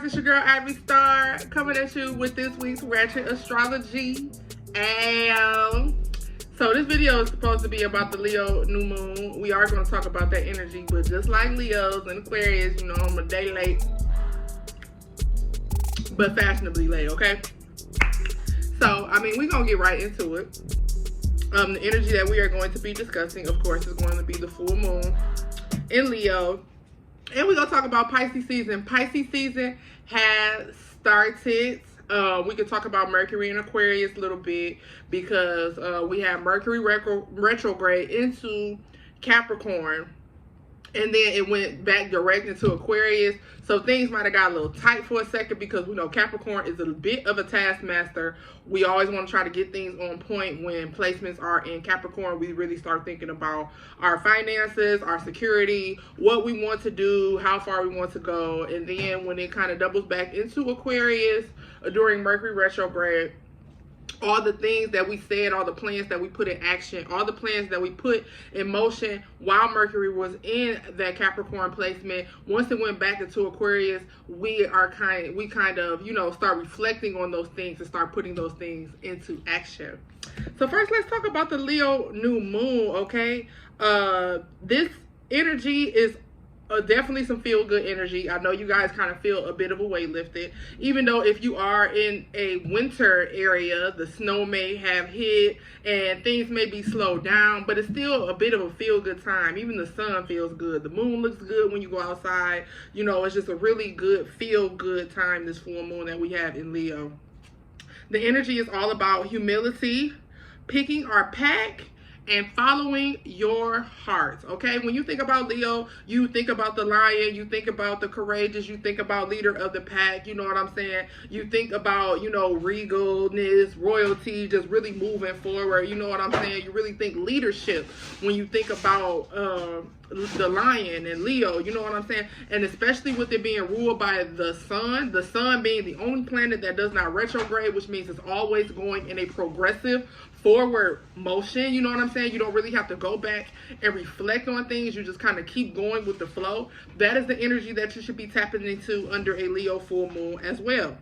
stars, it's your girl Ivy Star coming at you with this week's Ratchet Astrology. And so this video is supposed to be about the Leo new moon. We are going to talk about that energy, but just like Leos and Aquarius, you know, I'm a day late, but fashionably late, okay? So, I mean, we're going to get right into it. The energy that we are going to be discussing, of course, is going to be the full moon in Leo. And we're going to talk about Pisces season. Pisces season has started. We could talk about Mercury and Aquarius a little bit because we have Mercury retrograde into Capricorn. And then it went back direct into Aquarius. So things might have got a little tight for a second because we know Capricorn is a bit of a taskmaster. We always want to try to get things on point when placements are in Capricorn. We really start thinking about our finances, our security, what we want to do, how far we want to go. And then when it kind of doubles back into Aquarius during Mercury retrograde, all the things that we said, all the plans that we put in action, all the plans that we put in motion while Mercury was in that Capricorn placement, once it went back into Aquarius, we kind of, you know, start reflecting on those things and start putting those things into action. So first, let's talk about the Leo new moon, okay? This energy is definitely some feel-good energy. I know you guys kind of feel a bit of a weight lifted, even though if you are in a winter area, the snow may have hit and things may be slowed down, but it's still a bit of a feel-good time. Even the sun feels good. The moon looks good when you go outside. You know, it's just a really good feel-good time, this full moon that we have in Leo. The energy is all about humility, picking our pack, and following your heart, okay? When you think about Leo, you think about the lion, you think about the courageous, you think about leader of the pack, you know what I'm saying? You think about, you know, regalness, royalty, just really moving forward, you know what I'm saying? You really think leadership when you think about the lion and Leo, you know what I'm saying? And especially with it being ruled by the sun being the only planet that does not retrograde, which means it's always going in a progressive forward motion, you know what I'm saying? You don't really have to go back and reflect on things. You just kind of keep going with the flow. That is the energy that you should be tapping into under a Leo full moon as well.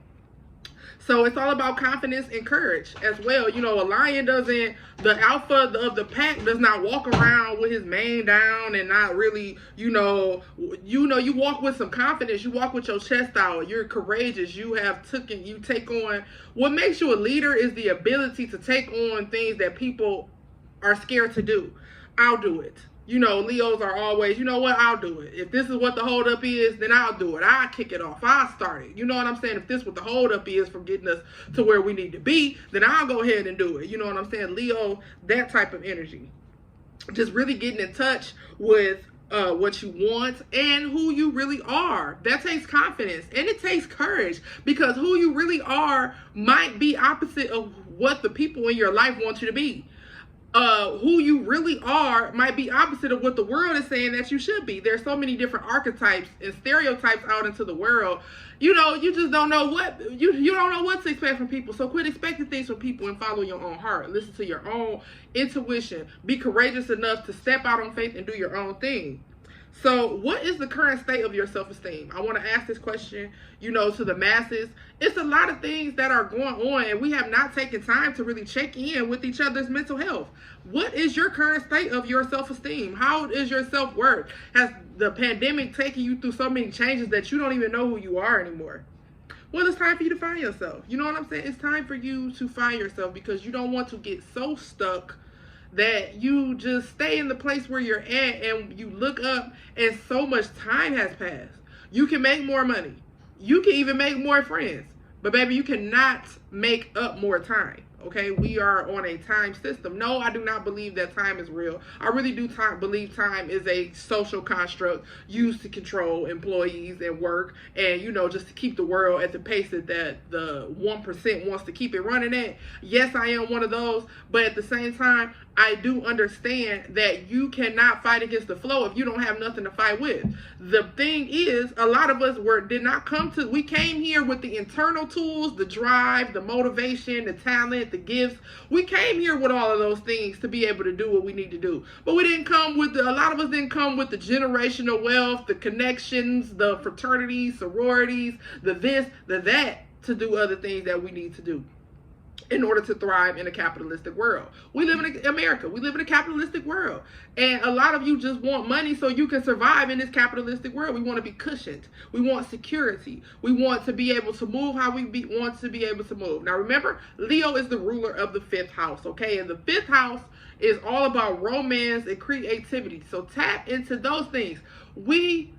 So it's all about confidence and courage as well. You know, a lion the alpha of the pack does not walk around with his mane down and not really, you walk with some confidence. You walk with your chest out. You're courageous. You take on, what makes you a leader is the ability to take on things that people are scared to do. I'll do it. You know, Leos are always, you know what, I'll do it. If this is what the holdup is, then I'll do it. I'll kick it off. I'll start it. You know what I'm saying? If this is what the holdup is from getting us to where we need to be, then I'll go ahead and do it. You know what I'm saying? Leo, that type of energy. Just really getting in touch with what you want and who you really are. That takes confidence and it takes courage, because who you really are might be opposite of what the people in your life want you to be. Who you really are might be opposite of what the world is saying that you should be. There's so many different archetypes and stereotypes out into the world. You know, you just don't know you don't know what to expect from people. So quit expecting things from people and follow your own heart. Listen to your own intuition. Be courageous enough to step out on faith and do your own thing. So what is the current state of your self-esteem? I want to ask this question, you know, to the masses. It's a lot of things that are going on and we have not taken time to really check in with each other's mental health. What is your current state of your self-esteem? How is your self-worth? Has the pandemic taken you through so many changes that you don't even know who you are anymore? Well, it's time for you to find yourself. You know what I'm saying? It's time for you to find yourself, because you don't want to get so stuck that you just stay in the place where you're at and you look up and so much time has passed. You can make more money. You can even make more friends. But baby, you cannot make up more time. Okay, we are on a time system. No, I do not believe that time is real. I really do believe time is a social construct used to control employees and work, and, you know, just to keep the world at the pace that the 1% wants to keep it running at. Yes, I am one of those, but at the same time, I do understand that you cannot fight against the flow if you don't have nothing to fight with. The thing is, a lot of us we came here with the internal tools, the drive, the motivation, the talent, the gifts. We came here with all of those things to be able to do what we need to do. But we didn't come with a lot of us didn't come with the generational wealth, the connections, the fraternities, sororities, the this, the that, to do other things that we need to do in order to thrive in a capitalistic world. We live in America. We live in a capitalistic world. And a lot of you just want money so you can survive in this capitalistic world. We want to be cushioned. We want security. We want to be able to move how we want to be able to move. Now remember, Leo is the ruler of the 5th house, okay? And the 5th house is all about romance and creativity. So tap into those things. We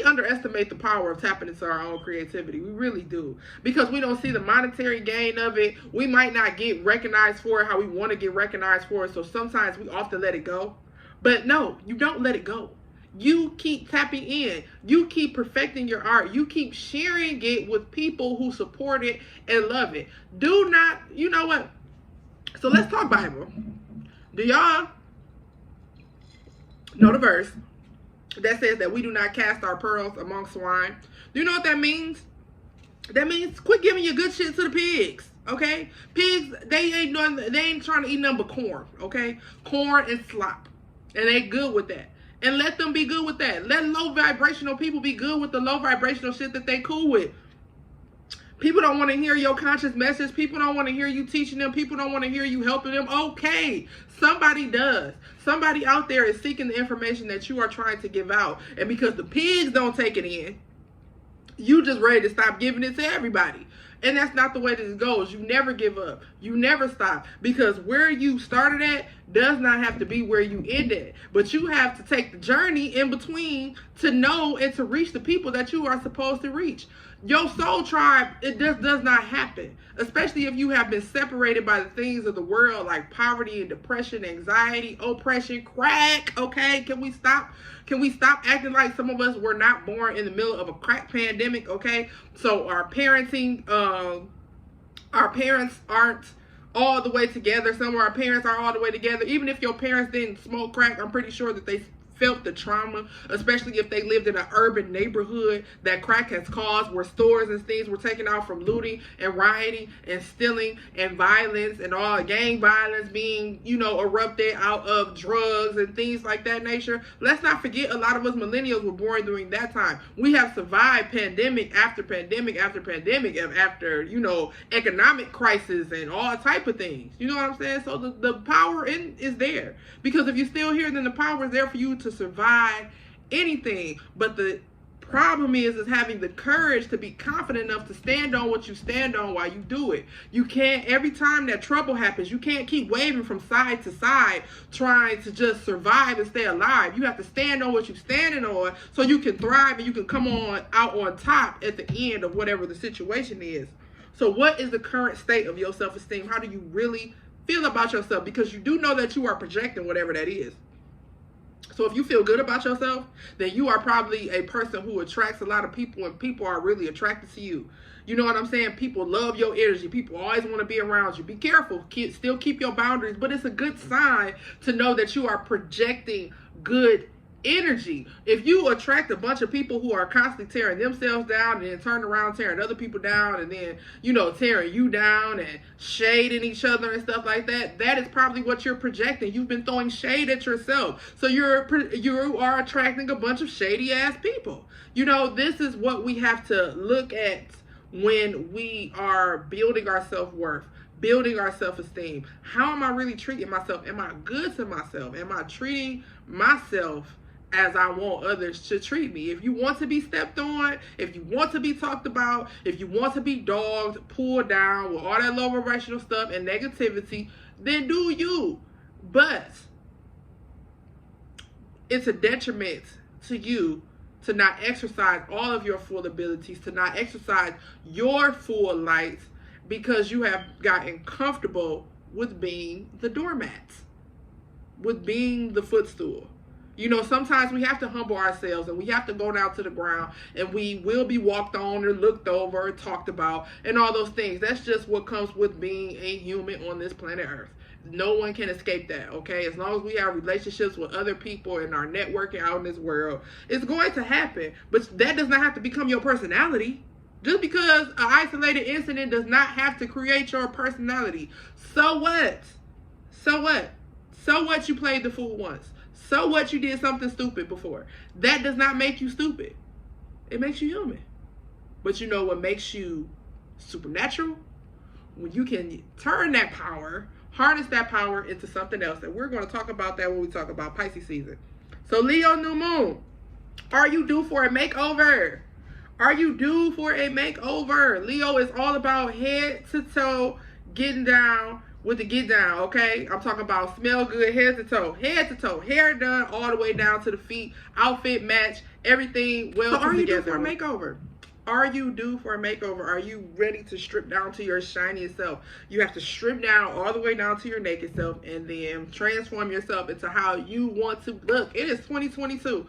underestimate the power of tapping into our own creativity. We really do. Because we don't see the monetary gain of it. We might not get recognized for it how we want to get recognized for it. So sometimes we often let it go. But no, you don't let it go. You keep tapping in. You keep perfecting your art. You keep sharing it with people who support it and love it. Do not, you know what? So let's talk Bible. Do y'all know the verse that says that we do not cast our pearls among swine? Do you know what that means? That means quit giving your good shit to the pigs, okay? Pigs, they ain't trying to eat nothing but corn, okay? Corn and slop. And they good with that. And let them be good with that. Let low vibrational people be good with the low vibrational shit that they cool with. People don't want to hear your conscious message. People don't want to hear you teaching them. People don't want to hear you helping them. Okay, somebody does. Somebody out there is seeking the information that you are trying to give out. And because the pigs don't take it in, you just ready to stop giving it to everybody. And that's not the way this goes. You never give up. You never stop. Because where you started at does not have to be where you end at. But you have to take the journey in between to know and to reach the people that you are supposed to reach. Your soul tribe, it just does not happen. Especially if you have been separated by the things of the world like poverty and depression, anxiety, oppression, crack. Okay, can we stop? Can we stop acting like some of us were not born in the middle of a crack pandemic? Okay, so our parenting, our parents aren't all the way together. Some of our parents are all the way together. Even if your parents didn't smoke crack, I'm pretty sure that they felt the trauma, especially if they lived in an urban neighborhood that crack has caused, where stores and things were taken out from looting and rioting and stealing and violence and all gang violence being, you know, erupted out of drugs and things like that nature. Let's not forget, a lot of us millennials were born during that time. We have survived pandemic after pandemic after pandemic after, you know, economic crisis and all type of things. You know what I'm saying? So the power is there. Because if you're still here, then the power is there for you to survive anything. But the problem is having the courage to be confident enough to stand on what you stand on while you do it. You can't, every time that trouble happens, you can't keep waving from side to side trying to just survive and stay alive. You have to stand on what you're standing on so you can thrive and you can come on out on top at the end of whatever the situation is. So what is the current state of your self-esteem? How do you really feel about yourself? Because you do know that you are projecting whatever that is. So if you feel good about yourself, then you are probably a person who attracts a lot of people, and people are really attracted to you. You know what I'm saying? People love your energy. People always want to be around you. Be careful. Still keep your boundaries, but it's a good sign to know that you are projecting good energy. If you attract a bunch of people who are constantly tearing themselves down and then turn around tearing other people down and then, you know, tearing you down and shading each other and stuff like that, that is probably what you're projecting. You've been throwing shade at yourself. So you are attracting a bunch of shady ass people. You know, this is what we have to look at when we are building our self-worth, building our self-esteem. How am I really treating myself? Am I good to myself? Am I treating myself as I want others to treat me? If you want to be stepped on, if you want to be talked about, if you want to be dogged, pulled down with all that low vibrational stuff and negativity, then do you. But it's a detriment to you to not exercise all of your full abilities, to not exercise your full light, because you have gotten comfortable with being the doormat, with being the footstool. You know, sometimes we have to humble ourselves and we have to go down to the ground, and we will be walked on or looked over or talked about and all those things. That's just what comes with being a human on this planet Earth. No one can escape that, okay? As long as we have relationships with other people and our networking out in this world, it's going to happen. But that does not have to become your personality. Just because an isolated incident does not have to create your personality. So what? So what? So what you played the fool once? So what you did something stupid before? That does not make you stupid. It makes you human. But you know what makes you supernatural? When you can turn that power, harness that power into something else. And we're going to talk about that when we talk about Pisces season. So Leo new moon, are you due for a makeover? Are you due for a makeover? Leo is all about head to toe, getting down with the get down, okay? I'm talking about smell good, head to toe. Head to toe, hair done all the way down to the feet, outfit match, everything well put together. So are you due for a makeover? Are you due for a makeover? Are you ready to strip down to your shiniest self? You have to strip down all the way down to your naked self and then transform yourself into how you want to look. It is 2022.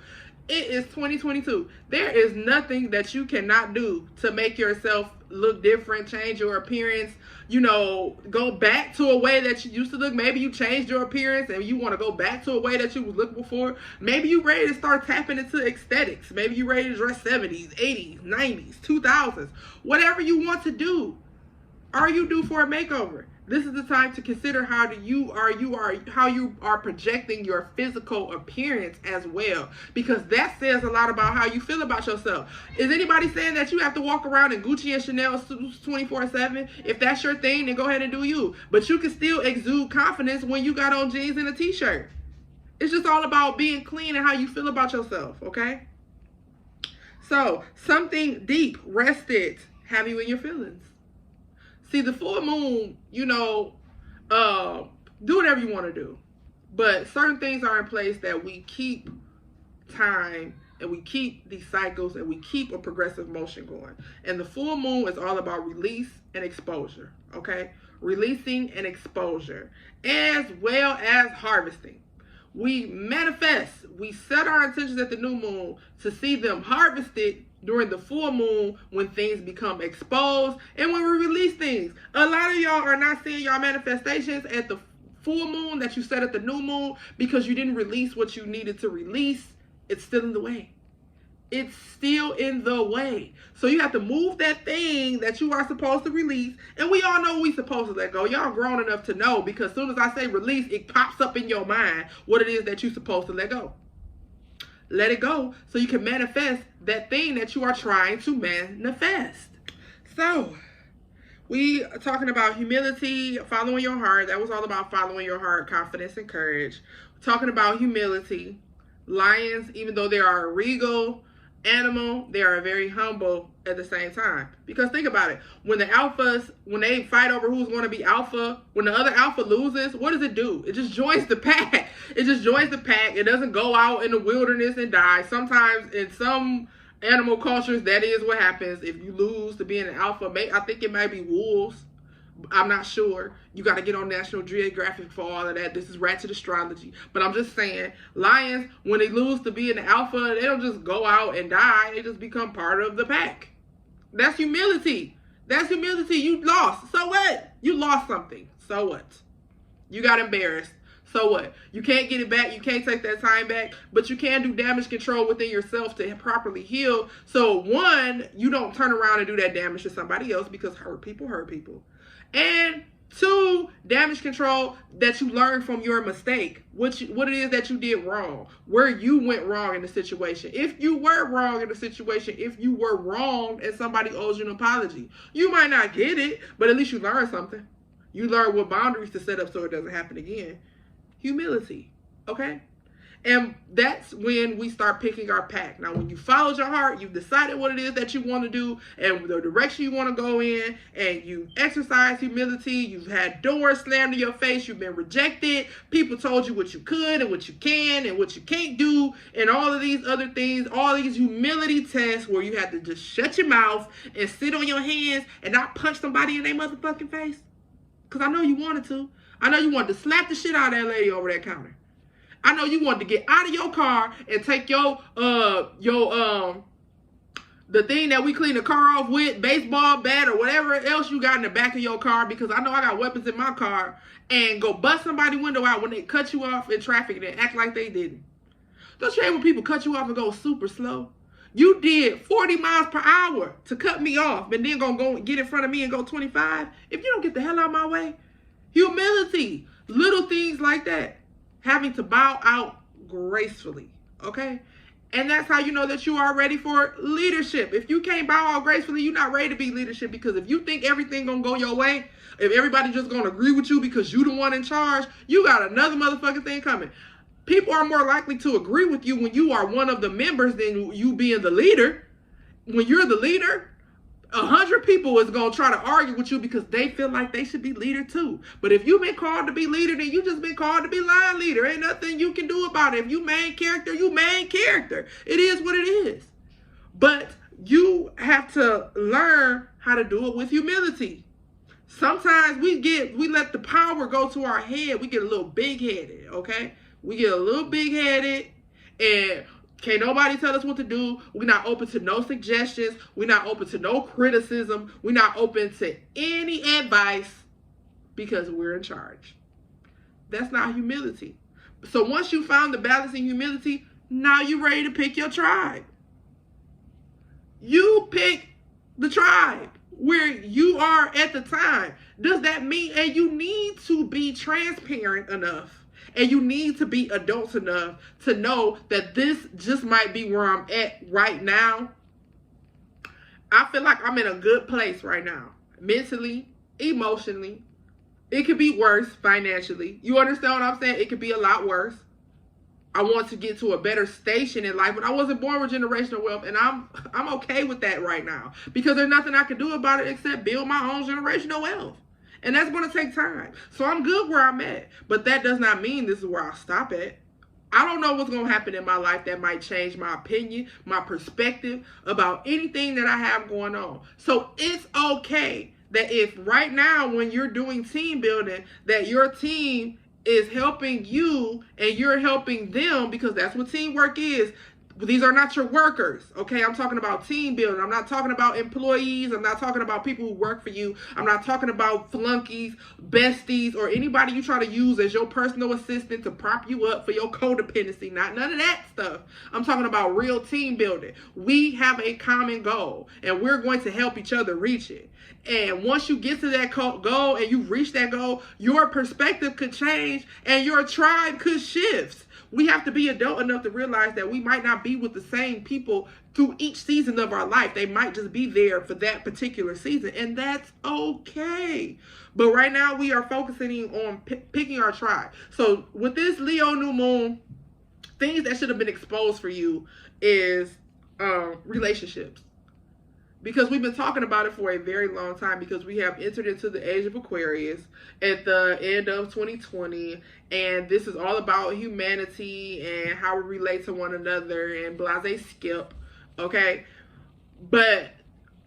It is 2022. There is nothing that you cannot do to make yourself look different, change your appearance, you know, go back to a way that you used to look. Maybe you changed your appearance and you want to go back to a way that you was looking before. Maybe you ready to start tapping into aesthetics. Maybe you ready to dress 70s, 80s, 90s, 2000s. Whatever you want to do. Are you due for a makeover? This is the time to consider how you are projecting your physical appearance as well, because that says a lot about how you feel about yourself. Is anybody saying that you have to walk around in Gucci and Chanel suits 24/7? If that's your thing, then go ahead and do you. But you can still exude confidence when you got on jeans and a t-shirt. It's just all about being clean and how you feel about yourself, okay? So, something deep rested have you in your feelings. See, the full moon, you know, do whatever you want to do. But certain things are in place that we keep time and we keep these cycles and we keep a progressive motion going. And the full moon is all about release and exposure, okay? Releasing and exposure, as well as harvesting. We manifest, we set our intentions at the new moon to see them harvested during the full moon when things become exposed and when we release things. A lot of y'all are not seeing y'all manifestations at the full moon that you set at the new moon because you didn't release what you needed to release. It's still in the way. It's still in the way. So you have to move that thing that you are supposed to release. And we all know we supposed to let go. Y'all grown enough to know, because as soon as I say release, it pops up in your mind what it is that you're supposed to let go. Let it go so you can manifest that thing that you are trying to manifest. So, we are talking about humility, following your heart. That was all about following your heart, confidence and courage. We're talking about humility. Lions, even though they are a regal animal, they are very humble at the same time. Because think about it. When the alphas, when they fight over who's going to be alpha, when the other alpha loses, what does it do? It just joins the pack. It just joins the pack. It doesn't go out in the wilderness and die. Sometimes in some animal cultures, that is what happens. If you lose to being an alpha, I think it might be wolves. I'm not sure. You got to get on National Geographic for all of that. This is ratchet astrology. But I'm just saying, lions, when they lose to being an alpha, they don't just go out and die. They just become part of the pack. That's humility. That's humility. You lost. So what? You lost something. So what? You got embarrassed. So what? You can't get it back. You can't take that time back. But you can do damage control within yourself to properly heal. So one, you don't turn around and do that damage to somebody else, because hurt people hurt people. And two, damage control that you learn from your mistake, what it is that you did wrong, where you went wrong in the situation. If you were wrong in the situation, if you were wrong and somebody owes you an apology, you might not get it, but at least you learn something. You learn what boundaries to set up so it doesn't happen again. Humility, okay? And that's when we start picking our pack. Now, when you followed your heart, you've decided what it is that you want to do and the direction you want to go in, and you exercise humility. You've had doors slammed in your face. You've been rejected. People told you what you could and what you can and what you can't do, and all of these other things, all these humility tests where you have to just shut your mouth and sit on your hands and not punch somebody in their motherfucking face. Because I know you wanted to. I know you wanted to slap the shit out of that lady over that counter. I know you wanted to get out of your car and take the thing that we clean the car off with, baseball bat or whatever else you got in the back of your car, because I know I got weapons in my car, and go bust somebody's window out when they cut you off in traffic and act like they didn't. Don't you hate when people cut you off and go super slow? You did 40 miles per hour to cut me off and then gonna go get in front of me and go 25. If you don't get the hell out of my way, humility, little things like that. Having to bow out gracefully, okay? And that's how you know that you are ready for leadership. If you can't bow out gracefully, you're not ready to be leadership, because if you think everything gonna go your way, if everybody just gonna agree with you because you the one in charge, you got another motherfucking thing coming. People are more likely to agree with you when you are one of the members than you being the leader. When you're the leader, 100 people is going to try to argue with you because they feel like they should be leader too. But if you've been called to be leader, then you just been called to be line leader. Ain't nothing you can do about it. If you main character, you main character. It is what it is. But you have to learn how to do it with humility. Sometimes we let the power go to our head. We get a little big-headed, okay? We get a little big-headed, and can't nobody tell us what to do. We're not open to no suggestions. We're not open to no criticism. We're not open to any advice because we're in charge. That's not humility. So once you found the balance in humility, now you're ready to pick your tribe. You pick the tribe where you are at the time. Does that mean, and you need to be transparent enough, and you need to be adults enough to know that this just might be where I'm at right now. I feel like I'm in a good place right now. Mentally, emotionally. It could be worse financially. You understand what I'm saying? It could be a lot worse. I want to get to a better station in life, but I wasn't born with generational wealth, and I'm okay with that right now, because there's nothing I can do about it except build my own generational wealth. And that's going to take time. So I'm good where I'm at. But that does not mean this is where I'll stop at. I don't know what's going to happen in my life that might change my opinion, my perspective about anything that I have going on. So it's okay that if right now when you're doing team building, that your team is helping you and you're helping them, because that's what teamwork is. These are not your workers, okay? I'm talking about team building. I'm not talking about employees. I'm not talking about people who work for you. I'm not talking about flunkies, besties, or anybody you try to use as your personal assistant to prop you up for your codependency. None of that stuff. I'm talking about real team building. We have a common goal, and we're going to help each other reach it. And once you get to that goal and you reach that goal, your perspective could change and your tribe could shift. We have to be adult enough to realize that we might not be with the same people through each season of our life. They might just be there for that particular season, and that's okay. But right now we are focusing on picking our tribe. So with this Leo new moon, things that should have been exposed for you is relationships. Because we've been talking about it for a very long time, because we have entered into the age of Aquarius at the end of 2020, and this is all about humanity and how we relate to one another and blase skip, okay? But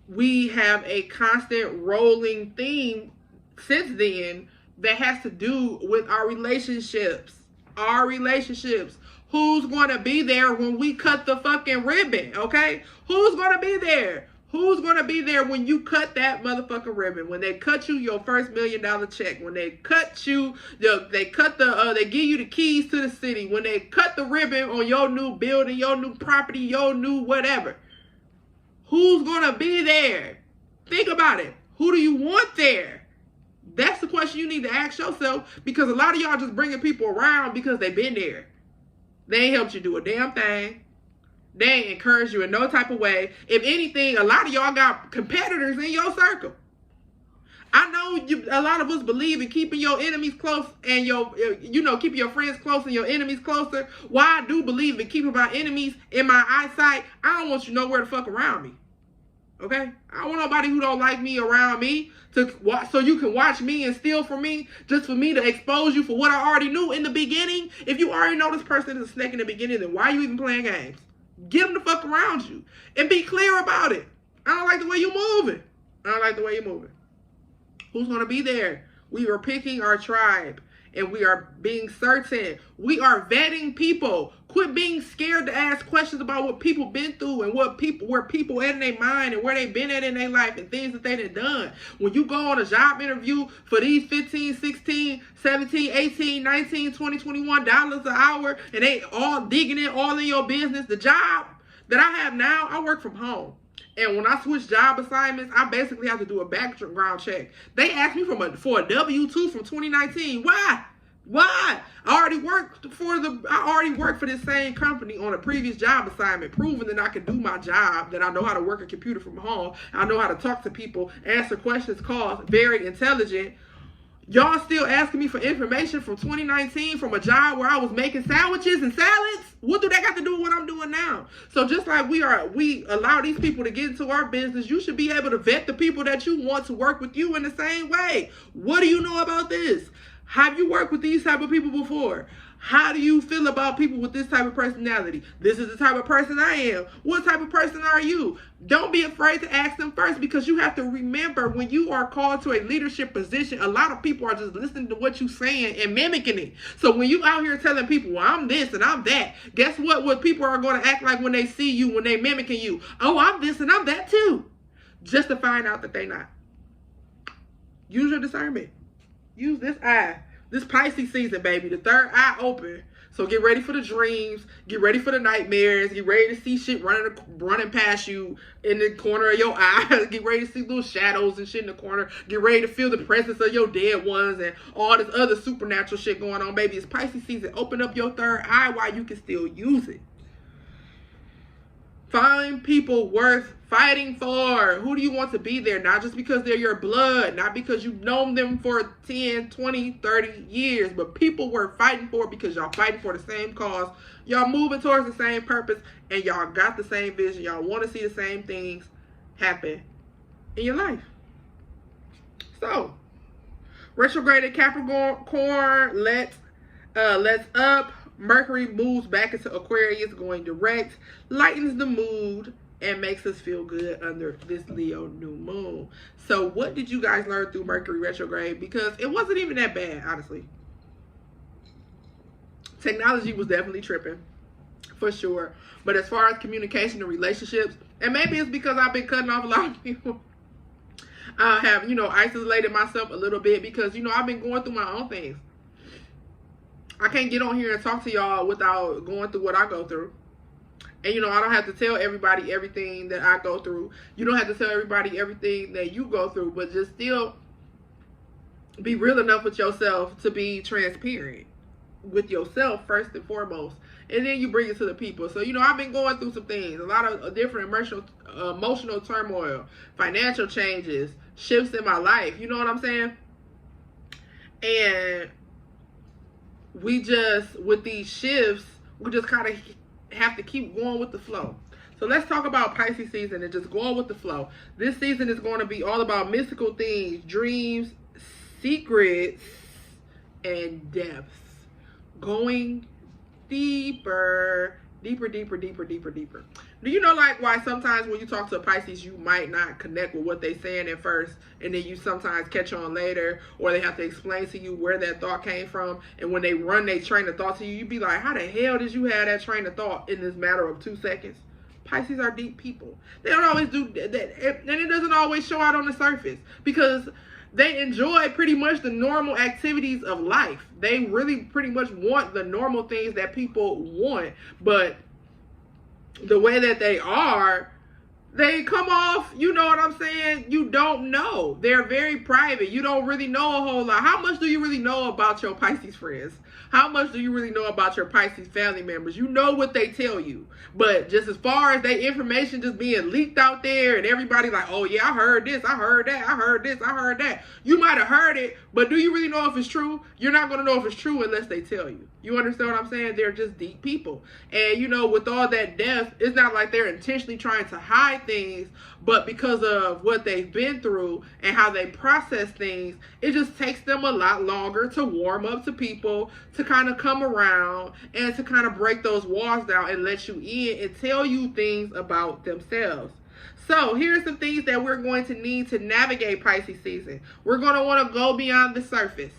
we have a constant rolling theme since then that has to do with our relationships. Our relationships. Who's going to be there when we cut the fucking ribbon, okay? Who's going to be there? Who's going to be there when you cut that motherfucking ribbon? When they cut you your first $1 million check. When they cut you, they give you the keys to the city. When they cut the ribbon on your new building, your new property, your new whatever. Who's going to be there? Think about it. Who do you want there? That's the question you need to ask yourself, because a lot of y'all just bringing people around because they've been there. They ain't helped you do a damn thing. They ain't encouraged you in no type of way. If anything, a lot of y'all got competitors in your circle. I know a lot of us believe in keeping your enemies close and keeping your friends close and your enemies closer. Why I do believe in keeping my enemies in my eyesight, I don't want you nowhere to fuck around me. Okay? I don't want nobody who don't like me around me so you can watch me and steal from me, just for me to expose you for what I already knew in the beginning. If you already know this person is a snake in the beginning, then why are you even playing games? Get them the fuck around you and be clear about it. I don't like the way you're moving. Who's going to be there? We are picking our tribe, and we are being certain. We are vetting people. Quit being scared to ask questions about what people been through and where people at in their mind and where they been at in their life and things that they done. When you go on a job interview for these 15, 16, 17, 18, 19, 20, $21 an hour, and they all digging in all in your business, the that I have now, I work from home. And when I switch job assignments, I basically have to do a background check. They asked me for a W-2 from 2019. Why? Why? I already worked for this same company on a previous job assignment, proving that I can do my job, that I know how to work a computer from home, I know how to talk to people, answer questions, calls, very intelligent. Y'all still asking me for information from 2019 from a job where I was making sandwiches and salads? What do that got to do with what I'm doing now? So just like we allow these people to get into our business, you should be able to vet the people that you want to work with you in the same way. What do you know about this? Have you worked with these type of people before? How do you feel about people with this type of personality? This is the type of person I am. What type of person are you? Don't be afraid to ask them first, because you have to remember, when you are called to a leadership position, a lot of people are just listening to what you're saying and mimicking it. So when you out here telling people, well, I'm this and I'm that, guess what? What people are going to act like when they see you, when they mimicking you? Oh, I'm this and I'm that too. Just to find out that they not. Use your discernment. Use this eye. This Pisces season, baby, the third eye open. So get ready for the dreams. Get ready for the nightmares. Get ready to see shit running past you in the corner of your eyes. Get ready to see little shadows and shit in the corner. Get ready to feel the presence of your dead ones and all this other supernatural shit going on, baby. It's Pisces season. Open up your third eye while you can still use it. Find people worth fighting for. Who do you want to be there? Not just because they're your blood, not because you've known them for 10, 20, 30 years, but people worth fighting for because y'all fighting for the same cause. Y'all moving towards the same purpose, and y'all got the same vision. Y'all want to see the same things happen in your life. So, retrograded Capricorn, let's up. Mercury moves back into Aquarius, going direct, lightens the mood, and makes us feel good under this Leo new moon. So what did you guys learn through Mercury retrograde? Because it wasn't even that bad, honestly. Technology was definitely tripping, for sure. But as far as communication and relationships, and maybe it's because I've been cutting off a lot of people, I have, isolated myself a little bit because, I've been going through my own things. I can't get on here and talk to y'all without going through what I go through. And, I don't have to tell everybody everything that I go through. You don't have to tell everybody everything that you go through, but just still be real enough with yourself to be transparent with yourself first and foremost. And then you bring it to the people. So, I've been going through some things, a lot of different emotional turmoil, financial changes, shifts in my life. You know what I'm saying? And with these shifts, we just kind of have to keep going with the flow. So let's talk about Pisces season and just going with the flow. This season is going to be all about mystical things, dreams, secrets, and depths. Going deeper. Do you know why sometimes when you talk to a Pisces, you might not connect with what they're saying at first, and then you sometimes catch on later, or they have to explain to you where that thought came from, and when they run their train of thought to you, you be like, how the hell did you have that train of thought in this matter of 2 seconds? Pisces are deep people. They don't always do that, and it doesn't always show out on the surface, because they enjoy pretty much the normal activities of life. They really pretty much want the normal things that people want, but the way that they are, they come off, you know what I'm saying? You don't know. They're very private. You don't really know a whole lot. How much do you really know about your Pisces friends? How much do you really know about your Pisces family members? You know what they tell you. But just as far as their information just being leaked out there and everybody like, oh yeah, I heard this, I heard that, I heard this, I heard that. You might have heard it, but do you really know if it's true? You're not going to know if it's true unless they tell you. You understand what I'm saying? They're just deep people. And with all that depth, it's not like they're intentionally trying to hide things, but because of what they've been through and how they process things, it just takes them a lot longer to warm up to people, to kind of come around and to kind of break those walls down and let you in and tell you things about themselves. So here's some things that we're going to need to navigate Pisces season. We're going to want to go beyond the surface.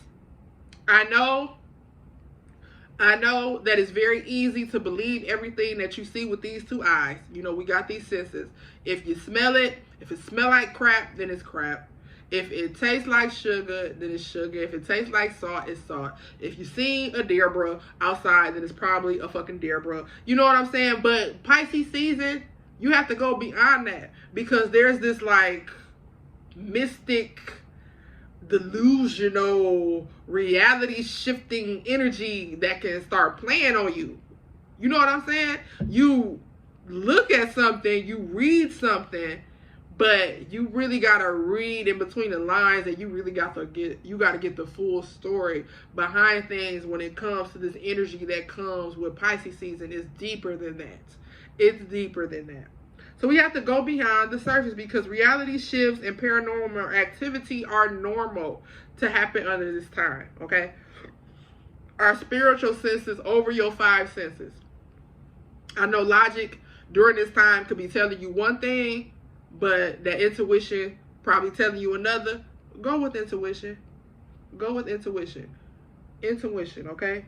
I know that it's very easy to believe everything that you see with these 2 eyes. We got these senses. If you smell it, if it smells like crap, then it's crap. If it tastes like sugar, then it's sugar. If it tastes like salt, it's salt. If you see a Deirdre outside, then it's probably a fucking Deirdre. You know what I'm saying? But Pisces season, you have to go beyond that, because there's this like mystic, delusional, reality shifting energy that can start playing on you. You know what I'm saying? You look at something, you read something, but you really gotta read in between the lines, and you really gotta get the full story behind things when it comes to this energy that comes with Pisces season. It's deeper than that. It's deeper than that. So we have to go beyond the surface, because reality shifts and paranormal activity are normal to happen under this time, okay? Our spiritual senses over your 5 senses. I know logic during this time could be telling you one thing, but that intuition probably telling you another. Go with intuition. Go with intuition. Intuition, okay?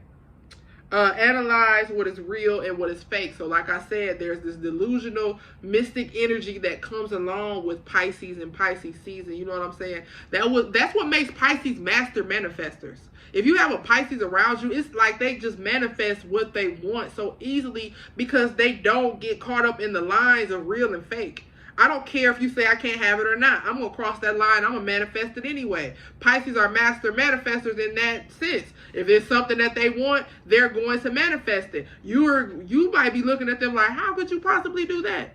Analyze what is real and what is fake. So like I said, there's this delusional, mystic energy that comes along with Pisces and Pisces season. You know what I'm saying? That's what makes Pisces master manifestors. If you have a Pisces around you, it's like they just manifest what they want so easily, because they don't get caught up in the lines of real and fake. I don't care if you say I can't have it or not. I'm going to cross that line. I'm going to manifest it anyway. Pisces are master manifestors in that sense. If it's something that they want, they're going to manifest it. You might be looking at them like, how could you possibly do that?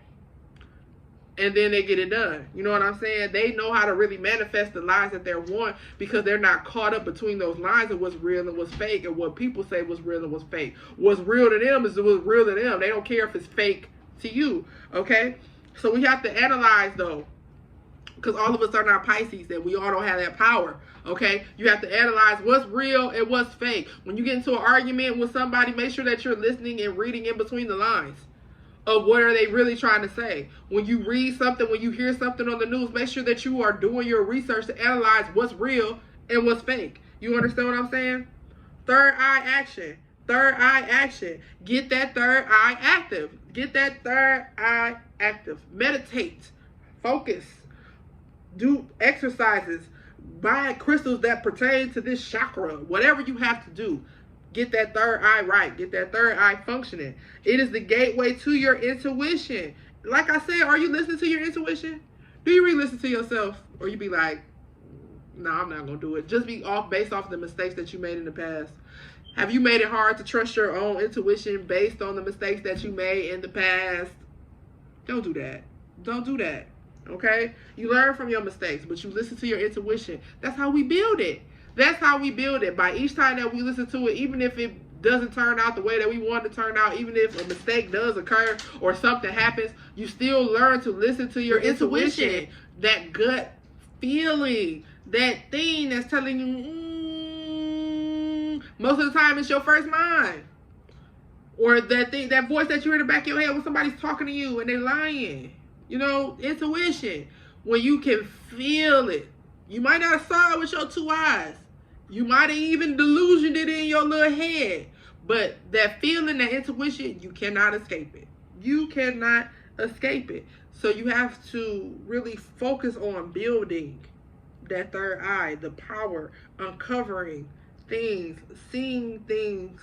And then they get it done. You know what I'm saying? They know how to really manifest the lines that they want, because they're not caught up between those lines of what's real and what's fake, and what people say was real and what's fake. What's real to them is what's real to them. They don't care if it's fake to you, okay? So we have to analyze, though, because all of us are not Pisces, and we all don't have that power, okay? You have to analyze what's real and what's fake. When you get into an argument with somebody, make sure that you're listening and reading in between the lines of what are they really trying to say. When you read something, when you hear something on the news, make sure that you are doing your research to analyze what's real and what's fake. You understand what I'm saying? Third eye action. Third eye action. Get that third eye active. Get that third eye active. Meditate. Focus. Do exercises. Buy crystals that pertain to this chakra. Whatever you have to do. Get that third eye right. Get that third eye functioning. It is the gateway to your intuition. Like I said, are you listening to your intuition? Do you really listen to yourself? Or you be like, no, I'm not going to do it. Just be off based off the mistakes that you made in the past. Have you made it hard to trust your own intuition based on the mistakes that you made in the past? Don't do that. Don't do that. Okay? You learn from your mistakes, but you listen to your intuition. That's how we build it. That's how we build it. By each time that we listen to it, even if it doesn't turn out the way that we want it to turn out, even if a mistake does occur or something happens, you still learn to listen to your intuition. That gut feeling, that thing that's telling you, most of the time it's your first mind. Or that thing, that voice that you hear in the back of your head when somebody's talking to you and they're lying. You know, intuition. When you can feel it. You might not have saw it with your 2 eyes. You might have even delusioned it in your little head. But that feeling, that intuition, you cannot escape it. You cannot escape it. So you have to really focus on building that third eye, the power, uncovering things, seeing things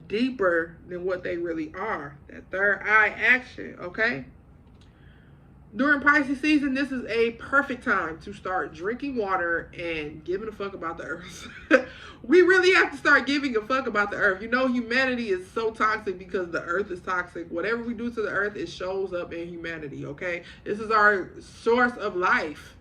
deeper than what they really are. That third eye action, okay? During Pisces season, this is a perfect time to start drinking water and giving a fuck about the earth. We really have to start giving a fuck about the earth. You know, humanity is so toxic because the earth is toxic. Whatever we do to the earth, it shows up in humanity, okay? This is our source of life.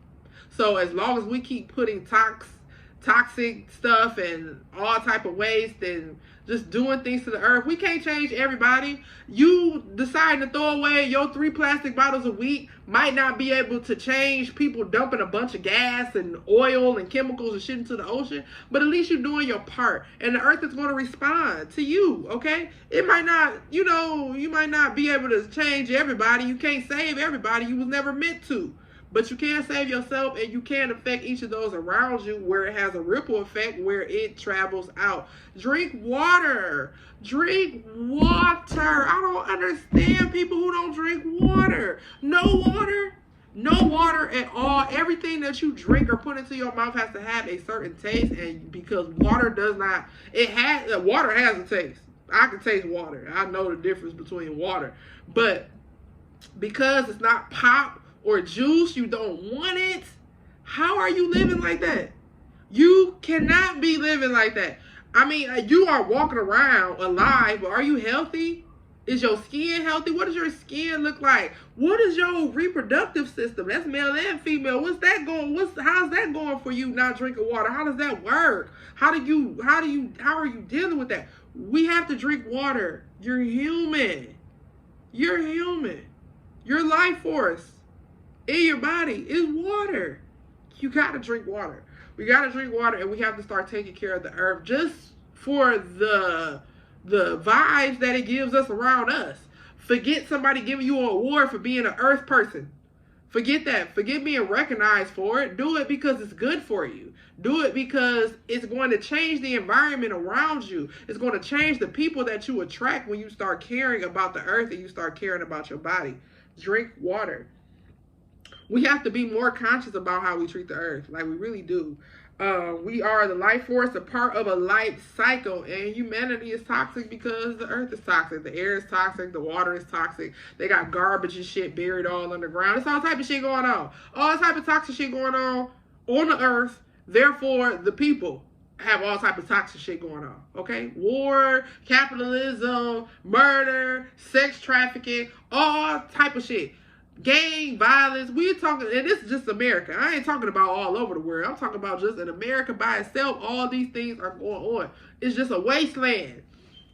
So as long as we keep putting toxic stuff and all type of waste and just doing things to the earth, we can't change everybody. You deciding to throw away your 3 plastic bottles a week might not be able to change people dumping a bunch of gas and oil and chemicals and shit into the ocean, but at least you're doing your part, and the earth is going to respond to you, okay? It might not, you know, you might not be able to change everybody. You can't save everybody. You was never meant to. But you can save yourself, and you can affect each of those around you where it has a ripple effect where it travels out. Drink water. Drink water. I don't understand people who don't drink water. No water? No water at all. Everything that you drink or put into your mouth has to have a certain taste, and because water does not, water has a taste. I can taste water. I know the difference between water, but because it's not pop or juice, you don't want it. How are you living like that? You cannot be living like that. I mean, you are walking around alive, but are you healthy? Is your skin healthy? What does your skin look like? What is your reproductive system? That's male and female. What's that going? How's that going for you not drinking water? How does that work? How are you dealing with that? We have to drink water. You're human. You're human. Your life force in your body is water. You gotta drink water. We gotta drink water, and we have to start taking care of the earth just for the vibes that it gives us around us. Forget somebody giving you an award for being an earth person. Forget that. Forget being recognized for it. Do it because it's good for you. Do it because it's going to change the environment around you. It's going to change the people that you attract when you start caring about the earth and you start caring about your body. Drink water. We have to be more conscious about how we treat the earth. Like, we really do. We are the life force, a part of a life cycle, and humanity is toxic because the earth is toxic. The air is toxic. The water is toxic. They got garbage and shit buried all underground. It's all type of shit going on. All type of toxic shit going on the earth. Therefore, the people have all type of toxic shit going on. Okay? War, capitalism, murder, sex trafficking, all type of shit. Gang violence. We're talking, and this is just America. I ain't talking about all over the world. I'm talking about just in America by itself. All these things are going on. It's just a wasteland.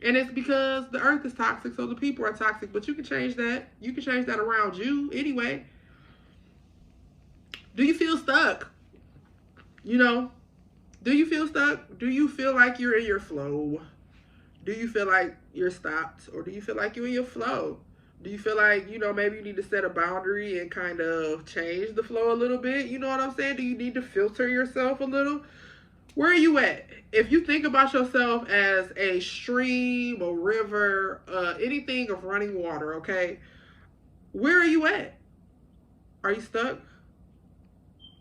And it's because the earth is toxic, so the people are toxic. But you can change that. You can change that around you anyway. Do you feel stuck? You know, do you feel stuck? Do you feel like you're in your flow? Do you feel like you're stopped? Or do you feel like you're in your flow? Do you feel like, you know, maybe you need to set a boundary and kind of change the flow a little bit? You know what I'm saying? Do you need to filter yourself a little? Where are you at? If you think about yourself as a stream, a river, anything of running water, okay? Where are you at? Are you stuck?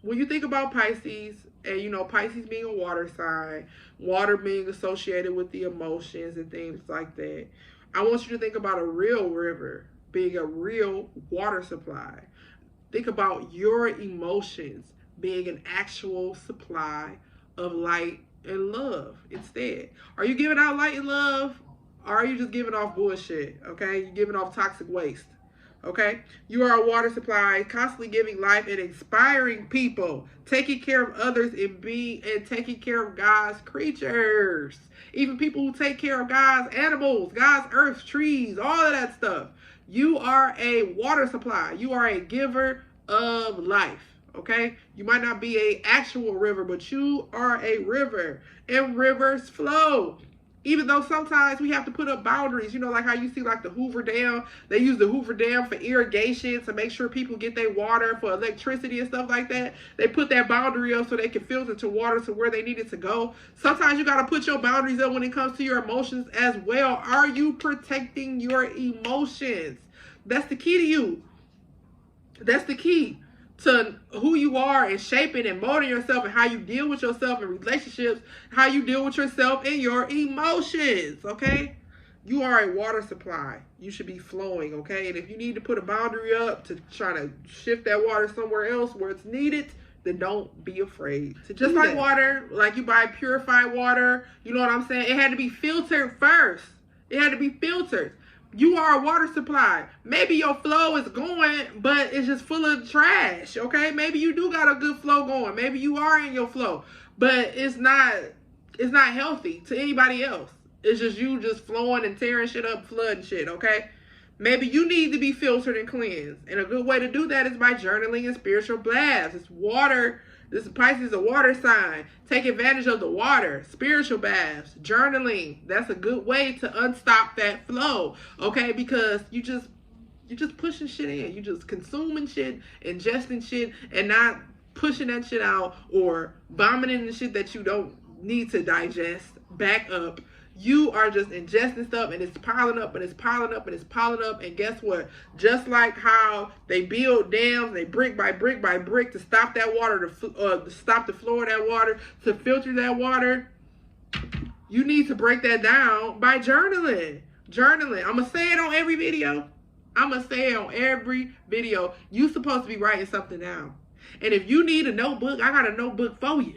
When you think about Pisces, and you know, Pisces being a water sign, water being associated with the emotions and things like that, I want you to think about a real river being a real water supply. Think about your emotions being an actual supply of light and love instead. Are you giving out light and love? Or are you just giving off bullshit? Okay? You're giving off toxic waste. Okay? You are a water supply, constantly giving life and inspiring people, taking care of others and taking care of God's creatures. Even people who take care of God's animals, God's earth, trees, all of that stuff. You are a water supply. You are a giver of life. Okay? You might not be an actual river, but you are a river. And rivers flow. Even though sometimes we have to put up boundaries, you know, like how you see like the Hoover Dam. They use the Hoover Dam for irrigation to make sure people get their water for electricity and stuff like that. They put that boundary up so they can filter to water to where they need it to go. Sometimes you got to put your boundaries up when it comes to your emotions as well. Are you protecting your emotions? That's the key to you. That's the key to who you are and shaping and molding yourself and how you deal with yourself in relationships, how you deal with yourself and your emotions, okay? You are a water supply. You should be flowing, okay? And if you need to put a boundary up to try to shift that water somewhere else where it's needed, then don't be afraid to just like water, like you buy purified water, you know what I'm saying? It had to be filtered first. It had to be filtered. You are a water supply. Maybe your flow is going, but it's just full of trash, okay? Maybe you do got a good flow going. Maybe you are in your flow, but it's not healthy to anybody else. It's just you just flowing and tearing shit up, flooding shit, okay? Maybe you need to be filtered and cleansed. And a good way to do that is by journaling and spiritual baths. It's water. This Pisces is a water sign. Take advantage of the water. Spiritual baths. Journaling. That's a good way to unstop that flow. Okay? Because you're just pushing shit in. You just consuming shit, ingesting shit, and not pushing that shit out or vomiting the shit that you don't need to digest back up. You are just ingesting stuff, and it's piling up, and it's piling up, and it's piling up. And guess what? Just like how they build dams, they brick by brick by brick to stop that water, to stop the flow of that water, to filter that water. You need to break that down by journaling. Journaling. I'm going to say it on every video. You're supposed to be writing something down. And if you need a notebook, I got a notebook for you.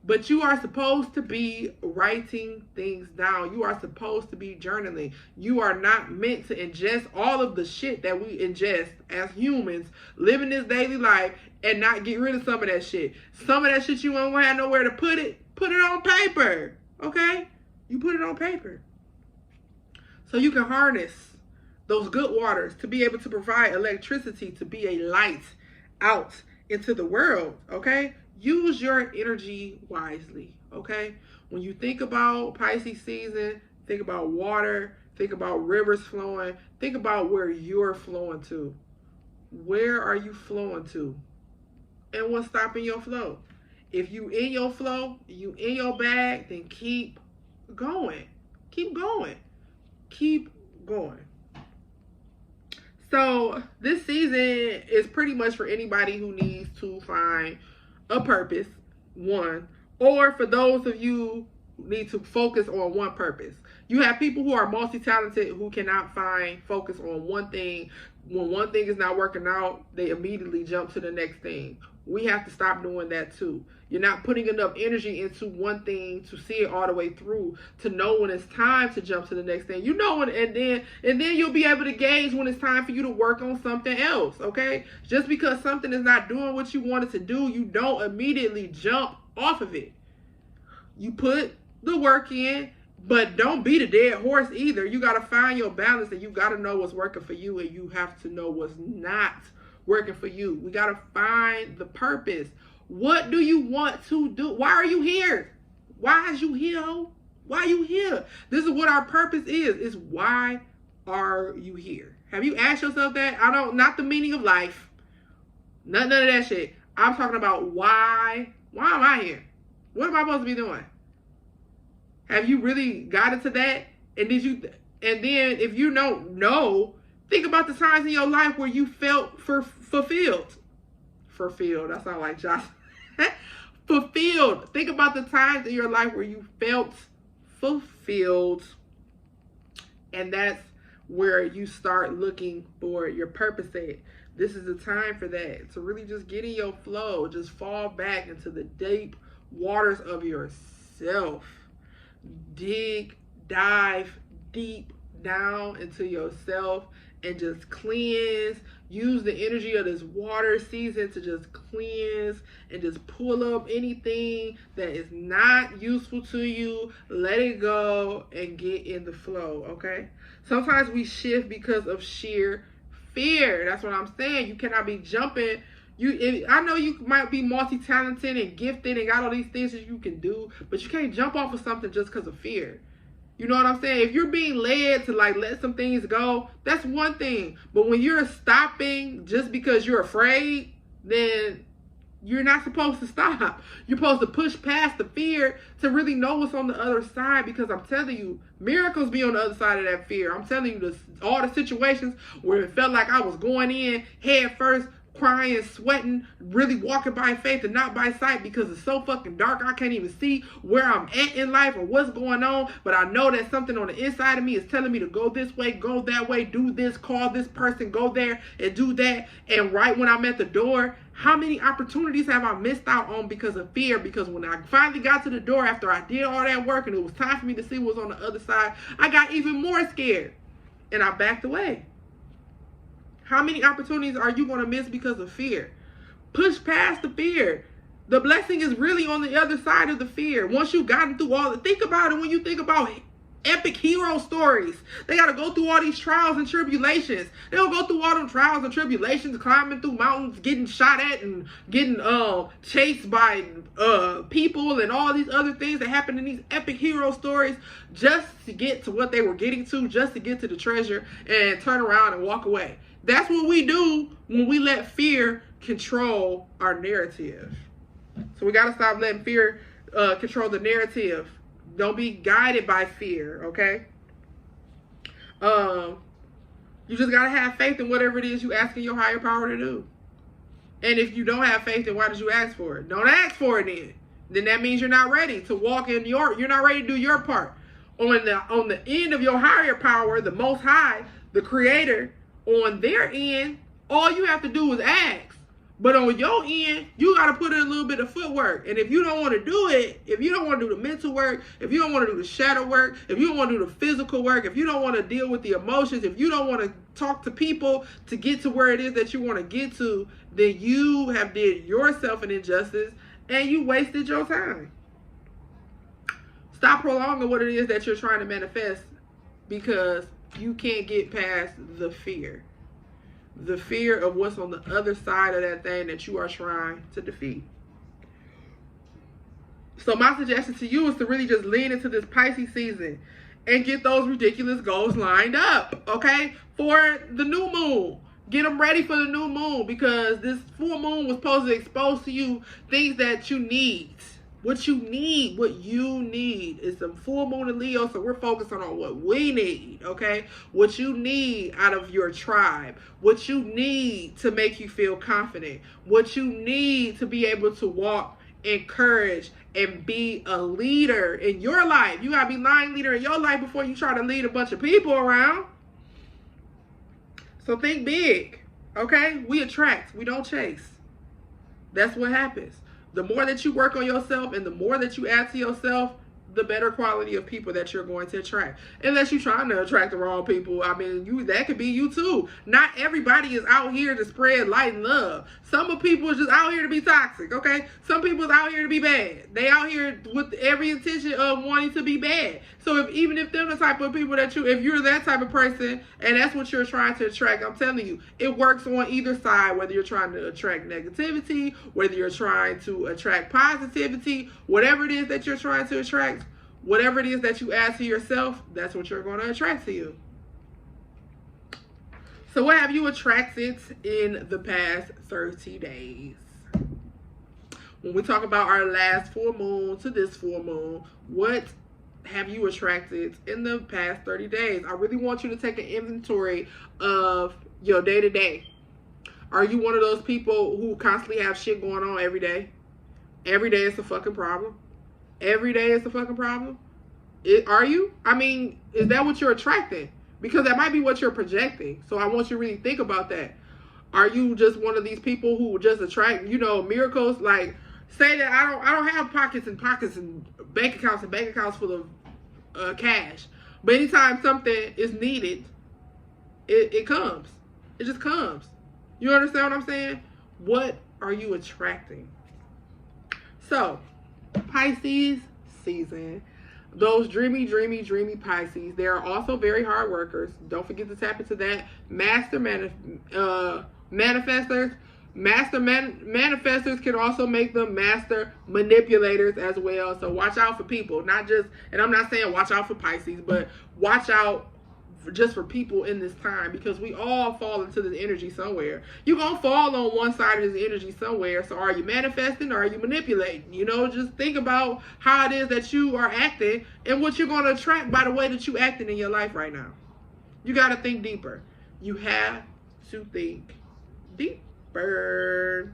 But you are supposed to be writing things down. You are supposed to be journaling. You are not meant to ingest all of the shit that we ingest as humans, living this daily life, and not get rid of some of that shit. Some of that shit you won't have nowhere to put it on paper. Okay? You put it on paper. So you can harness those good waters to be able to provide electricity, to be a light out into the world. Okay? Use your energy wisely, okay? When you think about Pisces season, think about water, think about rivers flowing, think about where you're flowing to. Where are you flowing to? And what's stopping your flow? If you in your flow, you in your bag, then keep going. Keep going. Keep going. So this season is pretty much for anybody who needs to find a purpose, one, or for those of you who need to focus on one purpose. You have people who are multi-talented who cannot find focus on one thing. When one thing is not working out, they immediately jump to the next thing. We have to stop doing that too. You're not putting enough energy into one thing to see it all the way through, to know when it's time to jump to the next thing. You know when, and then you'll be able to gauge when it's time for you to work on something else, okay? Just because something is not doing what you wanted to do, you don't immediately jump off of it. You put the work in, but don't beat a dead horse either. You got to find your balance, and you got to know what's working for you, and you have to know what's not working for you. We got to find the purpose. What do you want to do? Why are you here? Why is you here? Why are you here? This is what our purpose is why are you here? Have you asked yourself that? Not the meaning of life. None of that shit. I'm talking about why. Why am I here? What am I supposed to be doing? Have you really got into that? And then if you don't know, think about the times in your life where you felt fulfilled. Fulfilled. That sounds like Josh. Fulfilled. Think about the times in your life where you felt fulfilled. And that's where you start looking for your purpose at. This is the time for that. To really just get in your flow. Just fall back into the deep waters of yourself. Dive deep down into yourself and just cleanse. Use the energy of this water season to just cleanse and just pull up anything that is not useful to you. Let it go and get in the flow, okay? Sometimes we shift because of sheer fear. That's what I'm saying. You cannot be jumping. I know you might be multi-talented and gifted and got all these things that you can do, but you can't jump off of something just because of fear. You know what I'm saying? If you're being led to let some things go, that's one thing. But when you're stopping just because you're afraid, then you're not supposed to stop. You're supposed to push past the fear to really know what's on the other side, because I'm telling you, miracles be on the other side of that fear. I'm telling you, all the situations where it felt like I was going in head first, crying, sweating, really walking by faith and not by sight because it's so fucking dark I can't even see where I'm at in life or what's going on, but I know that something on the inside of me is telling me to go this way, go that way, do this, call this person, go there and do that. And right when I'm at the door, how many opportunities have I missed out on because of fear? Because when I finally got to the door after I did all that work and it was time for me to see what was on the other side, I got even more scared and I backed away. How many opportunities are you going to miss because of fear? Push past the fear. The blessing is really on the other side of the fear. Once you've gotten through all the, think about it when you think about epic hero stories. They got to go through all these trials and tribulations. They'll go through all them trials and tribulations, climbing through mountains, getting shot at and getting chased by people and all these other things that happen in these epic hero stories just to get to what they were getting to, just to get to the treasure and turn around and walk away. That's what we do when we let fear control our narrative. So we got to stop letting fear control the narrative. Don't be guided by fear, okay? You just got to have faith in whatever it is you asking your higher power to do. And if you don't have faith, then why did you ask for it? Don't ask for it then. Then that means you're not ready to walk in you're not ready to do your part. On the end of your higher power, the Most High, the Creator, on their end, all you have to do is ask. But on your end, you got to put in a little bit of footwork. And if you don't want to do it, if you don't want to do the mental work, if you don't want to do the shadow work, if you don't want to do the physical work, if you don't want to deal with the emotions, if you don't want to talk to people to get to where it is that you want to get to, then you have did yourself an injustice and you wasted your time. Stop prolonging what it is that you're trying to manifest because you can't get past the fear. The fear of what's on the other side of that thing that you are trying to defeat. So my suggestion to you is to really just lean into this Pisces season and get those ridiculous goals lined up, okay? For the new moon. Get them ready for the new moon because this full moon was supposed to expose to you things that you need. What you need is some full moon in Leo, so we're focusing on what we need, okay? What you need out of your tribe. What you need to make you feel confident. What you need to be able to walk in courage and be a leader in your life. You got to be line leader in your life before you try to lead a bunch of people around. So think big, okay? We attract, we don't chase. That's what happens. The more that you work on yourself and the more that you add to yourself, the better quality of people that you're going to attract. Unless you're trying to attract the wrong people. I mean, that could be you too. Not everybody is out here to spread light and love. Some of people are just out here to be toxic, okay? Some people is out here to be bad. They out here with every intention of wanting to be bad. So even if they're the type of people that if you're that type of person and that's what you're trying to attract, I'm telling you, it works on either side, whether you're trying to attract negativity, whether you're trying to attract positivity, whatever it is that you're trying to attract, whatever it is that you add to yourself, that's what you're going to attract to you. So what have you attracted in the past 30 days? When we talk about our last full moon to this full moon, what have you attracted in the past 30 days? I really want you to take an inventory of your day-to-day. Are you one of those people who constantly have shit going on every day? Every day is a fucking problem. Every day is a fucking problem. Are you? I mean, is that what you're attracting? Because that might be what you're projecting. So I want you to really think about that. Are you just one of these people who just attract, miracles? Like, say that I don't have pockets and pockets and bank accounts full of cash. But anytime something is needed, it comes. It just comes. You understand what I'm saying? What are you attracting? So, Pisces season. Those dreamy Pisces. They are also very hard workers. Don't forget to tap into that. Master manifestors. Manifestors can also make them master manipulators as well. So watch out for people. Not just, and I'm not saying watch out for Pisces, but watch out just for people in this time, because we all fall into this energy somewhere. You're going to fall on one side of this energy somewhere. So are you manifesting or are you manipulating? Just think about how it is that you are acting and what you're going to attract by the way that you acting in your life right now. You got to think deeper. You have to think deeper.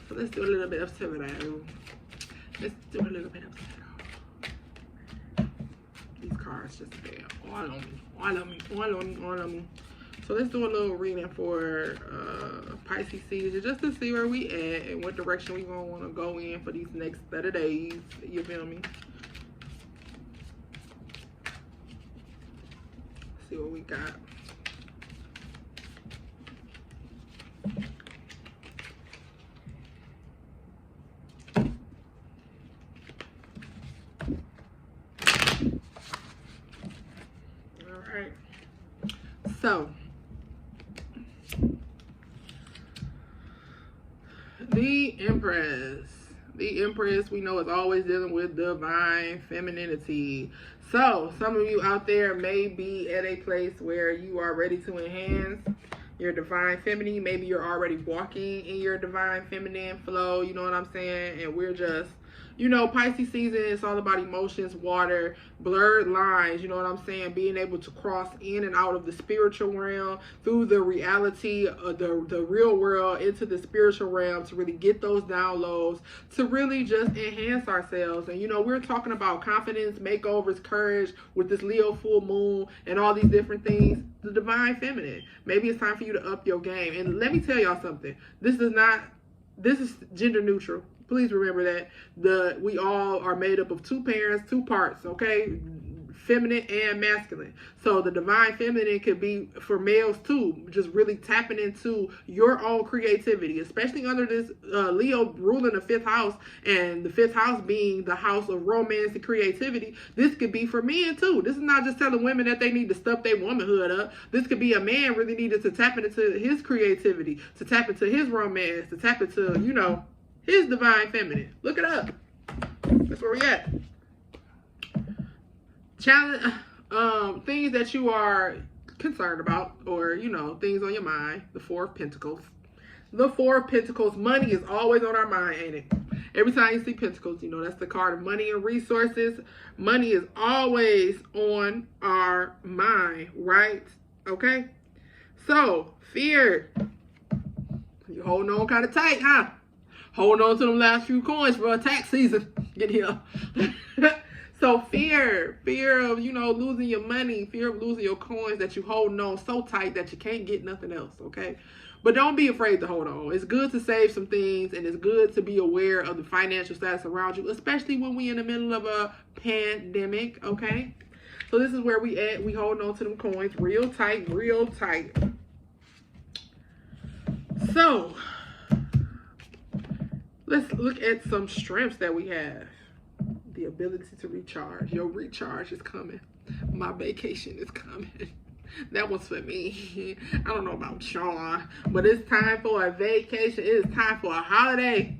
So let's do a little bit of tarot. Let's do a little bit of tarot. These cards just fell all on me. So let's do a little reading for Pisces season, just to see where we at and what direction we gonna want to go in for these next 30 days. You feel me? See what we got. So, the Empress we know is always dealing with divine femininity. So, some of you out there may be at a place where you are ready to enhance your divine feminine. Maybe you're already walking in your divine feminine flow, you know what I'm saying? And we're just, you know, Pisces season is all about emotions, water, blurred lines, you know what I'm saying? Being able to cross in and out of the spiritual realm through the reality of the real world into the spiritual realm to really get those downloads, to really just enhance ourselves. And, you know, we're talking about confidence, makeovers, courage with this Leo full moon and all these different things. The divine feminine. Maybe it's time for you to up your game. And let me tell y'all something. This is gender neutral. Please remember that we all are made up of two parents, two parts, okay? Feminine and masculine. So the divine feminine could be for males too, just really tapping into your own creativity, especially under this Leo ruling the 5th house, and the 5th house being the house of romance and creativity. This could be for men too. This is not just telling women that they need to stuff their womanhood up. This could be a man really needed to tap into his creativity, to tap into his romance, to tap into, you know, his divine feminine. Look it up. That's where we at. Challenge, things that you are concerned about, or, you know, things on your mind. The 4 of Pentacles. The 4 of Pentacles. Money is always on our mind, ain't it? Every time you see Pentacles, you know, that's the card of money and resources. Money is always on our mind, right? Okay? So, fear. You're holding on kind of tight, huh? Hold on to them last few coins for a tax season. Get here. So fear of, you know, losing your money, fear of losing your coins that you holding on so tight that you can't get nothing else, okay? But don't be afraid to hold on. It's good to save some things, and it's good to be aware of the financial status around you, especially when we in the middle of a pandemic, okay? So this is where we at. We holding on to them coins real tight, real tight. So let's look at some strengths that we have. The ability to recharge. Your recharge is coming. My vacation is coming. That was for me. I don't know about y'all, but it's time for a vacation. It is time for a holiday.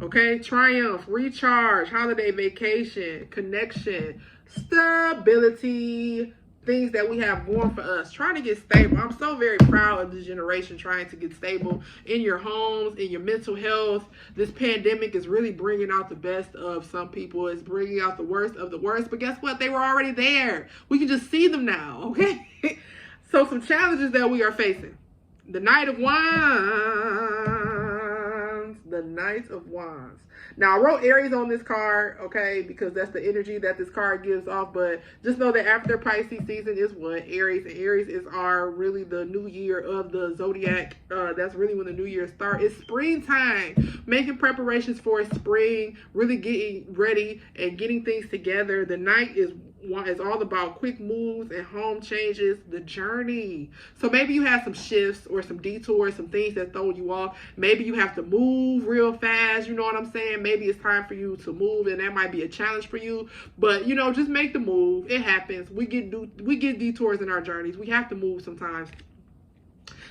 Okay? Triumph, recharge, holiday, vacation, connection, stability, things that we have going for us, trying to get stable. I'm so very proud of this generation trying to get stable in your homes, in your mental health. This pandemic is really bringing out the best of some people. It's bringing out the worst of the worst. But guess what? They were already there. We can just see them now, okay? So some challenges that we are facing. The Knight of Wands. The Knight of Wands. Now, I wrote Aries on this card, okay, because that's the energy that this card gives off. But just know that after Pisces season is what? Aries. And Aries is really the new year of the zodiac. That's really when the new year starts. It's springtime. Making preparations for spring. Really getting ready and getting things together. The Knight is all about quick moves and home changes, the journey. So maybe you have some shifts or some detours, some things that throw you off. Maybe you have to move real fast, you know what I'm saying? Maybe it's time for you to move, and that might be a challenge for you. But, you know, just make the move. It happens. We get detours in our journeys. We have to move sometimes.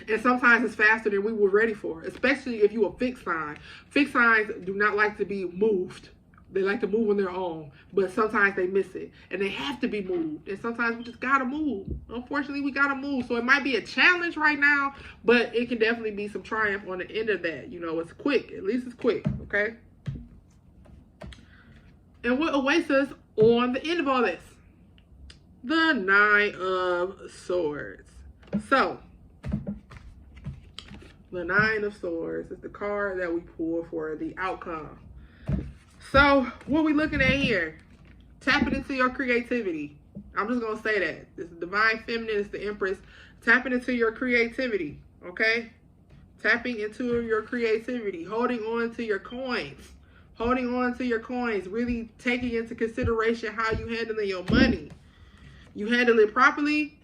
And sometimes it's faster than we were ready for, especially if you're a fixed sign. Fixed signs do not like to be moved. They like to move on their own, but sometimes they miss it, and they have to be moved. And sometimes we just gotta move. Unfortunately, we gotta move. So it might be a challenge right now, but it can definitely be some triumph on the end of that. You know, it's quick. At least it's quick, okay? And what awaits us on the end of all this? The Nine of Swords. So, the Nine of Swords is the card that we pull for the outcome. So, what are we looking at here? Tapping into your creativity. I'm just going to say that. This is Divine Feminine. It's the Empress. Tapping into your creativity. Okay? Tapping into your creativity. Holding on to your coins. Holding on to your coins. Really taking into consideration how you handling your money. You handle it properly.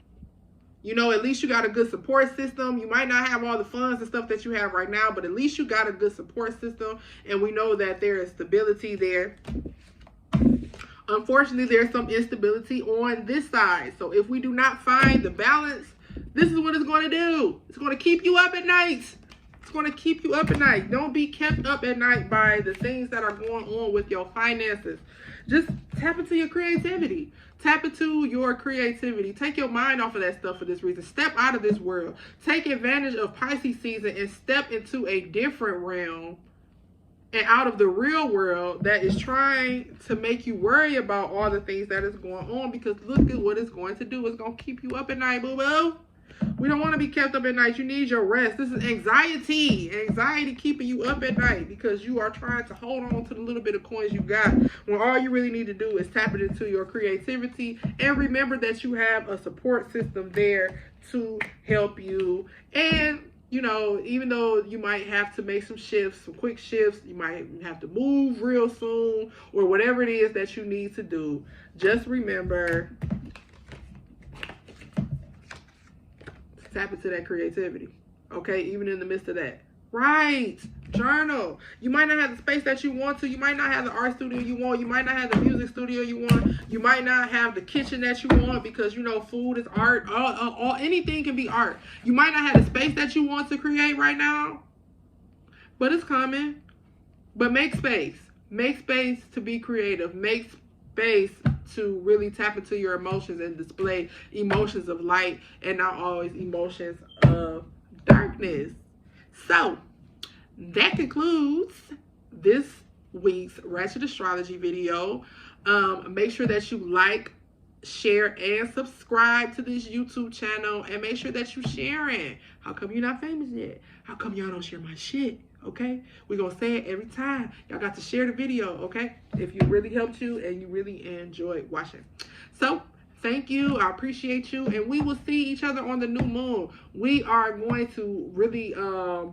You know, at least you got a good support system. You might not have all the funds and stuff that you have right now, but at least you got a good support system. And we know that there is stability there. Unfortunately, there's some instability on this side. So if we do not find the balance, this is what it's going to do. It's going to keep you up at night. It's going to keep you up at night. Don't be kept up at night by the things that are going on with your finances. Just tap into your creativity. Tap into your creativity. Take your mind off of that stuff for this reason. Step out of this world. Take advantage of Pisces season and step into a different realm and out of the real world that is trying to make you worry about all the things that is going on, because look at what it's going to do. It's going to keep you up at night, boo-boo. We don't want to be kept up at night. You need your rest. This is anxiety. Anxiety keeping you up at night because you are trying to hold on to the little bit of coins you got, when all you really need to do is tap it into your creativity and remember that you have a support system there to help you. And you know, even though you might have to make some shifts, some quick shifts, you might have to move real soon or whatever it is that you need to do, just remember to tap into that creativity, okay? Even in the midst of that. Right. Journal. You might not have the space that you want to. You might not have the art studio you want. You might not have the music studio you want. You might not have the kitchen that you want because, you know, food is art. Anything can be art. You might not have the space that you want to create right now, but it's coming. But make space. Make space to be creative. Make space to really tap into your emotions and display emotions of light and not always emotions of darkness. So, that concludes this week's Ratchet Astrology video. Make sure that you like, share, and subscribe to this YouTube channel. And make sure that you're sharing. How come you're not famous yet? How come y'all don't share my shit? Okay? We're going to say it every time. Y'all got to share the video, okay? If it really helped you and you really enjoyed watching. So, thank you. I appreciate you. And we will see each other on the new moon. We are going to really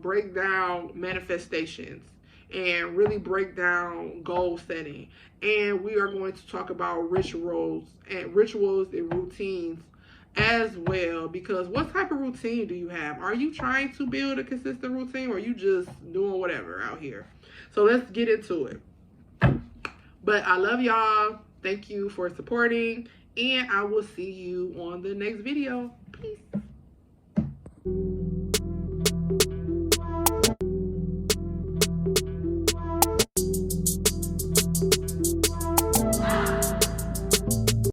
break down manifestations and really break down goal setting. And we are going to talk about rituals and routines as well. Because what type of routine do you have? Are you trying to build a consistent routine, or are you just doing whatever out here? So let's get into it. But I love y'all. Thank you for supporting. And I will see you on the next video. Peace.